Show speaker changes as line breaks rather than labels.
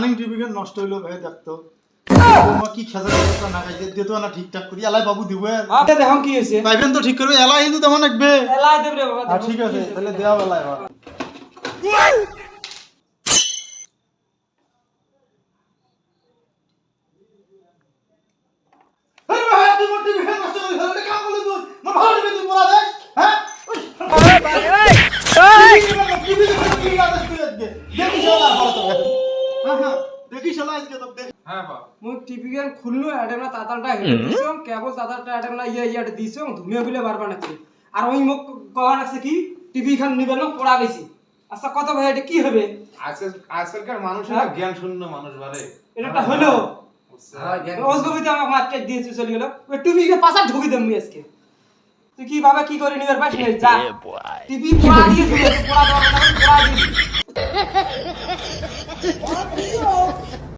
running TV কেন নষ্ট হইলো ভাই দেখতো তোমা কি খেজা খেজা না খাইতে দিতে তো না ঠিকঠাক করি এলাই বাবু দিব
আপনি দেখুন কি হইছে
পাইবেন তো ঠিক করবে এলাই কিন্তু তেমন লাগবে
এলাই দেব রে বাবা
ঠিক আছে তাহলে দেওয়া বেলায় হয়
মুই টিভি গান খুললো এডেমলা তাতালটা হেলে দিছম কেবল তাতালটা এডেমলা ইয়া দিছম ধুমিয়া বিলে বারবার নাকি আর ওই মুখ কওয়া আছে কি টিভি খান নিবেন না পড়া গেছি আচ্ছা কত ভাই এটা কি হবে
আজকালকার মানুষের জ্ঞান শূন্য মানুষ বারে
এটা হলো ওসগবিতে আমাকে মারতে দিয়েছে চলে গেল ওই টিভি কে পাশা ঢুকি দেব আমি আজকে তুই কি বাবা কি করে নিবার পাস যা টিভি পড়া দিয়ে পড়া দেওয়ার পড়া দিয়ে